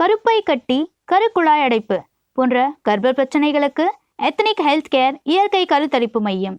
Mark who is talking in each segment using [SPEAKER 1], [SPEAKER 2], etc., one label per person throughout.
[SPEAKER 1] கருப்பை கட்டி, கருக்குழாய் அடைப்பு போன்ற கர்ப்ப பிரச்சனைகளுக்கு எத்னிக் ஹெல்த் கேர் இயற்கை கருத்தரிப்பு மையம்.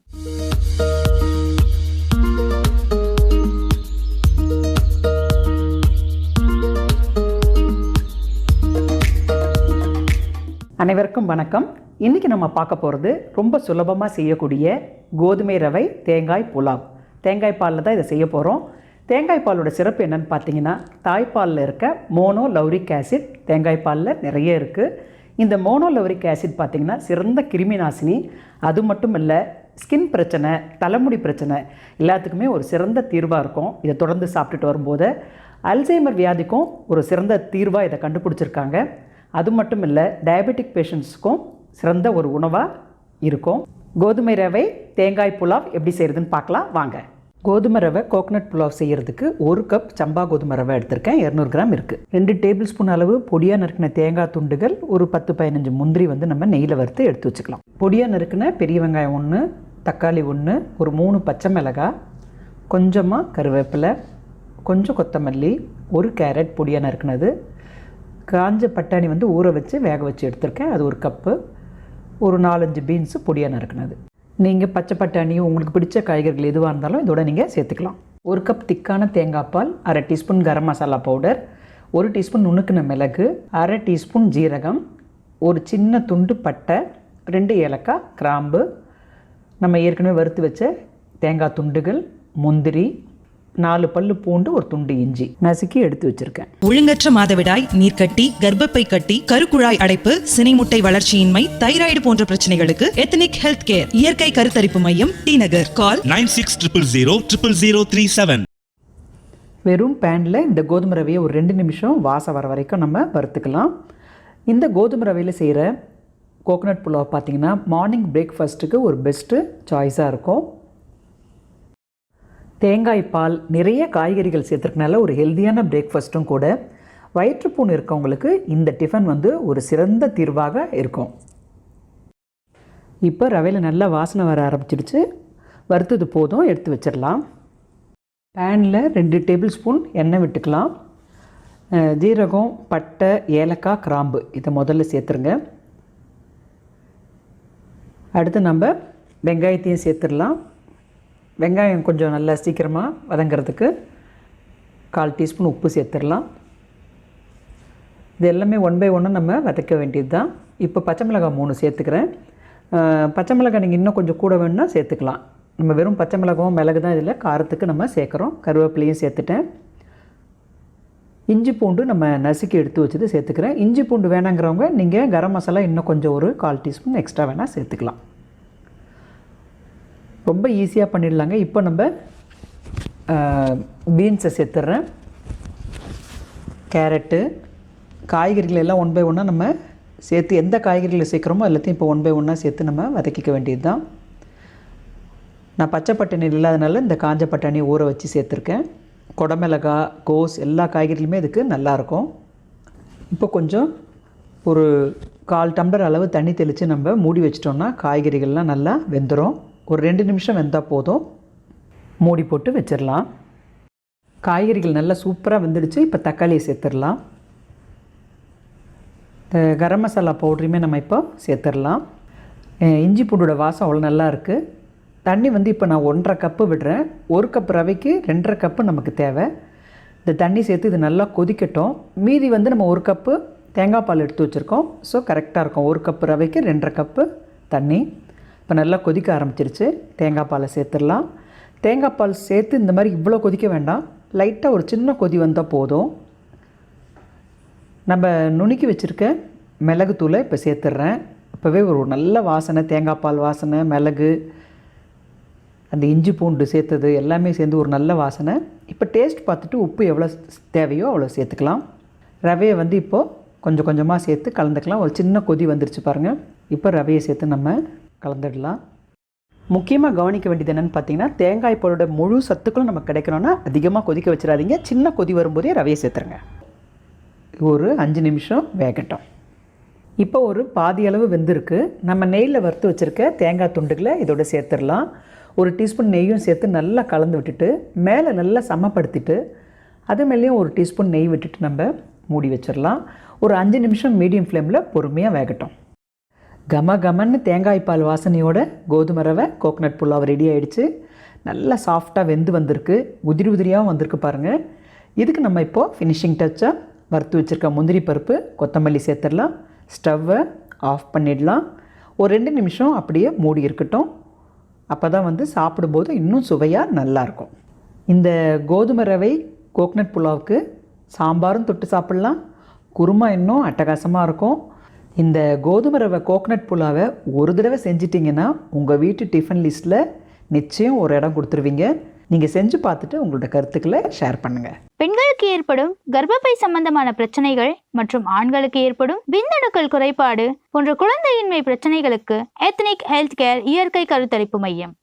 [SPEAKER 2] அனைவருக்கும் வணக்கம். இன்றைக்கி நம்ம பார்க்க போகிறது ரொம்ப சுலபமாக செய்யக்கூடிய கோதுமை ரவை தேங்காய் புலாவ். தேங்காய் பாலில் தான் இதை செய்ய போகிறோம். தேங்காய் பாலோட சிறப்பு என்னென்னு பார்த்தீங்கன்னா, தாய்ப்பாலில் இருக்க மோனோலௌரிக் ஆசிட் தேங்காய் பாலில் நிறைய இருக்குது. இந்த மோனோலௌரிக் ஆசிட் பார்த்திங்கன்னா சிறந்த கிருமி நாசினி. அது மட்டும் இல்லை, ஸ்கின் பிரச்சனை, தலைமுடி பிரச்சனை எல்லாத்துக்குமே ஒரு சிறந்த தீர்வாக இருக்கும். இதை தொடர்ந்து சாப்பிட்டுட்டு வரும்போது அல்சைமர் வியாதிக்கும் ஒரு சிறந்த தீர்வாக இதை கண்டுபிடிச்சிருக்காங்க. அது மட்டும் இல்லை, டயபெட்டிக் பேஷண்ட்ஸுக்கும் சிறந்த ஒரு உணவாக இருக்கும். கோதுமை ரவை தேங்காய் புலாவ் எப்படி செய்கிறதுன்னு பார்க்கலாம் வாங்க. கோதுமை ரவை கோகனட் புலாவ் செய்கிறதுக்கு 1 கப் சம்பா கோதுமை ரவை எடுத்திருக்கேன். 200 கிராம் இருக்குது. 2 டேபிள் ஸ்பூன் அளவு பொடியாக நறுக்கின தேங்காய் துண்டுகள், ஒரு 10-15 முந்திரி நம்ம நெய்யில் வறுத்து எடுத்து வச்சுக்கலாம். பொடியாக நறுக்கின பெரிய வெங்காயம் 1, தக்காளி 1, ஒரு 3 பச்சை மிளகாய், கொஞ்சமாக கருவேப்பிலை, கொஞ்சம் கொத்தமல்லி, 1 கேரட் பொடியாக நறுக்கினது, காஞ்ச பட்டாணி ஊற வச்சு வேக வச்சு எடுத்திருக்கேன், அது 1 கப்பு, ஒரு 4-5 பீன்ஸு பொடியாக நறுக்கினது. நீங்கள் பச்சை பட்டாணி உங்களுக்கு பிடிச்ச காய்கறிகள் எதுவாக இருந்தாலும் இதோட நீங்கள் சேர்த்துக்கலாம். 1 கப் திக்கான தேங்காய் பால், 1/2 teaspoon garam masala powder, 1 teaspoon நுணுக்கின மிளகு, 1/2 டீஸ்பூன் ஜீரகம், ஒரு சின்ன துண்டு பட்டை, 2 ஏலக்காய், கிராம்பு, நம்ம ஏற்கனவே வறுத்து வச்ச தேங்காய் துண்டுகள், முந்திரி, 4 பல்லு பூண்டு, ஒரு துண்டு இஞ்சி நசுக்கி எடுத்து வச்சிருக்கேன்.
[SPEAKER 3] ஒழுங்கற்ற மாதவிடாய், நீர்க்கட்டி, கர்ப்பப்பை கட்டி, கருக்குழாய் அடைப்பு, சினைமுட்டை வளர்ச்சியின்மை, தைராய்டு போன்ற பிரச்சனைகளுக்கு எத்னிக் ஹெல்த் கேர் இயற்கை கருத்தரிப்பு மையம், டி நகர். கால்
[SPEAKER 4] 9600000037.
[SPEAKER 2] வெறும் பேனில் இந்த கோதுமை ரவையை ஒரு 2 நிமிஷம் வாசம் வர வரைக்கும் நம்ம வறுத்துக்கலாம். இந்த கோதுமை ரவையில் செய்கிற கோகனட் புலாவ் பார்த்திங்கன்னா மார்னிங் பிரேக்ஃபாஸ்ட்டுக்கு ஒரு பெஸ்ட்டு சாய்ஸாக இருக்கும். தேங்காய் பால், நிறைய காய்கறிகள் சேர்த்துருக்கனால ஒரு ஹெல்த்தியான பிரேக்ஃபாஸ்ட்டும் கூட. வயிற்றுப்புண் இருக்கவங்களுக்கு இந்த டிஃபன் ஒரு சிறந்த தீர்வாக இருக்கும். இப்போ ரவையில் நல்லா வாசனை வர ஆரம்பிச்சிடுச்சு. வறுத்தது போதும், எடுத்து வச்சிடலாம். பேனில் 2 டேபிள் ஸ்பூன் எண்ணெய் விட்டுக்கலாம். ஜீரகம், பட்டை, ஏலக்காய், கிராம்பு இதை முதல்ல சேர்த்துருங்க. அடுத்து நம்ம வெங்காயத்தையும் சேர்த்துடலாம். வெங்காயம் கொஞ்சம் நல்லா சீக்கிரமாக வதங்கிறதுக்கு 1/4 டீஸ்பூன் உப்பு சேர்த்துடலாம். இது எல்லாமே 1 by 1 நம்ம வதக்க வேண்டியது தான். இப்போ பச்சை மிளகாய் 3 சேர்த்துக்கிறேன். பச்சை மிளகாய் நீங்கள் இன்னும் கொஞ்சம் கூட வேணுன்னா சேர்த்துக்கலாம். நம்ம வெறும் பச்சை மிளகாவும் மிளகு தான் இதில் காரத்துக்கு நம்ம சேர்க்குறோம். கருவேப்பிலையும் சேர்த்துட்டேன். இஞ்சி பூண்டு நம்ம நசுக்கி எடுத்து வச்சது சேர்த்துக்கிறேன். இஞ்சி பூண்டு வேணாங்கிறவங்க நீங்கள் கரம் மசாலா இன்னும் கொஞ்சம் ஒரு 1/4 டீஸ்பூன் எக்ஸ்ட்ரா வேணால் சேர்த்துக்கலாம். ரொம்ப ஈஸியாக பண்ணிடலாங்க. இப்போ நம்ம பீன்ஸை சேர்த்துட்றேன். கேரட்டு, காய்கறிகள் எல்லாம் 1 by 1 நம்ம சேர்த்து, எந்த காய்கறிகளை சேர்க்குறோமோ எல்லாத்தையும் இப்போ 1 by 1 சேர்த்து நம்ம வதக்கிக்க வேண்டியது தான். நான் பச்சை பட்டாணி இல்லாதனால இந்த காஞ்ச பட்டாணியை ஊற வச்சு சேர்த்துருக்கேன். குடமிளகாய், கோஸ் எல்லா காய்கறிகளுமே இதுக்கு நல்லாயிருக்கும். இப்போ கொஞ்சம் ஒரு 1/4 டம்ளர் அளவு தண்ணி தெளித்து நம்ம மூடி வச்சிட்டோம்னா காய்கறிகள்லாம் நல்லா வெந்துடும். ஒரு 2 நிமிஷம் வெந்தால் போதும். மூடி போட்டு வச்சிடலாம். காய்கறிகள் நல்லா சூப்பராக வெந்துடுச்சு. இப்போ தக்காளியை சேர்த்துடலாம். கரம் மசாலா பவுடரையுமே நம்ம இப்போ சேர்த்துடலாம். இஞ்சி பூண்டோட வாசம் அவ்வளோ நல்லா இருக்குது. தண்ணி இப்போ நான் 1.5 கப்பு விடுறேன். 1 கப் ரவைக்கு 2.5 கப்பு நமக்கு தேவை. இந்த தண்ணி சேர்த்து இது நல்லா கொதிக்கட்டும். மீதி நம்ம 1 கப்பு தேங்காய் பால் எடுத்து வச்சுருக்கோம். ஸோ கரெக்டாக இருக்கும். 1 கப்பு ரவைக்கு 2.5 கப்பு தண்ணி. இப்போ நல்லா கொதிக்க ஆரம்பிச்சிருச்சு. தேங்காய் பாலை சேர்த்துடலாம். தேங்காய் பால் சேர்த்து இந்த மாதிரி இவ்வளோ கொதிக்க வேண்டாம். லைட்டாக ஒரு சின்ன கொதி வந்தால் போதும். நம்ம நுணுக்கி வச்சுருக்க மிளகுத்தூளை இப்போ சேர்த்துட்றேன். இப்போவே ஒரு நல்ல வாசனை, தேங்காய் பால் வாசனை, மிளகு, அந்த இஞ்சி பூண்டு சேர்த்தது எல்லாமே சேர்ந்து ஒரு நல்ல வாசனை. இப்போ டேஸ்ட் பார்த்துட்டு உப்பு எவ்வளோ தேவையோ அவ்வளோ சேர்த்துக்கலாம். ரவையை இப்போது கொஞ்சம் கொஞ்சமாக சேர்த்து கலந்துக்கலாம். ஒரு சின்ன கொதி வந்துருச்சு பாருங்கள். இப்போ ரவையை சேர்த்து நம்ம கலந்துடலாம். முக்கியமாக கவனிக்க வேண்டியது என்னென்னு பார்த்தீங்கன்னா, தேங்காய் பாலோட முழு சத்துக்களும் நமக்கு கிடைக்கணும்னா அதிகமாக கொதிக்க வச்சிடாதீங்க. சின்ன கொதி வரும்போதே ரவையை சேர்த்துருங்க. ஒரு 5 நிமிஷம் வேகட்டும். இப்போ ஒரு பாதி அளவு வெந்திருக்கு. நம்ம நெய்யில் வறுத்து வச்சுருக்க தேங்காய் துண்டுகளை இதோட சேர்த்துடலாம். 1 டீஸ்பூன் நெய்யும் சேர்த்து நல்லா கலந்து விட்டுட்டு மேலே நல்லா சமப்படுத்திட்டு அது மேலேயும் 1 டீஸ்பூன் நெய் விட்டுட்டு நம்ம மூடி வச்சிடலாம். ஒரு 5 நிமிஷம் மீடியம் ஃப்ளேமில் பொறுமையாக வேகட்டும். கமன்னு தேங்காய் பால் வாசனையோட கோதுமை ரவை கோகனட் புலாவ் ரெடி ஆகிடுச்சு. நல்லா சாஃப்டாக வெந்து வந்திருக்கு, உதிரியாகவும் வந்திருக்கு பாருங்கள். இதுக்கு நம்ம இப்போது ஃபினிஷிங் டச்சாக வறுத்து வச்சுருக்க முந்திரி பருப்பு கொத்தமல்லி சேர்த்துடலாம். ஸ்டவ்வை ஆஃப் பண்ணிடலாம். ஒரு 2 நிமிஷம் அப்படியே மூடி இருக்கட்டும். அப்போ தான் சாப்பிடும்போது இன்னும் சுவையாக நல்லாயிருக்கும். இந்த கோதுமை ரவை கோகனட் புலாவுக்கு சாம்பாரும் தொட்டு சாப்பிட்லாம், குருமா இன்னும் அட்டகாசமாக இருக்கும். இந்த கோதுமை ரவை கோகனட் புலாவை ஒரு தடவை செஞ்சிட்டிங்கன்னா உங்கள் வீட்டு டிஃபன் லிஸ்ட்டில் நிச்சயம் ஒரு இடம் கொடுத்துருவீங்க. நீங்கள் செஞ்சு பார்த்துட்டு உங்களோட கருத்துக்களை ஷேர் பண்ணுங்கள்.
[SPEAKER 1] பெண்களுக்கு ஏற்படும் கர்ப்பப்பை சம்பந்தமான பிரச்சனைகள் மற்றும் ஆண்களுக்கு ஏற்படும் விந்தணுக்கள் குறைபாடு போன்ற குழந்தையின்மை பிரச்சனைகளுக்கு எத்னிக் ஹெல்த் கேர் இயற்கை கருத்தரிப்பு மையம்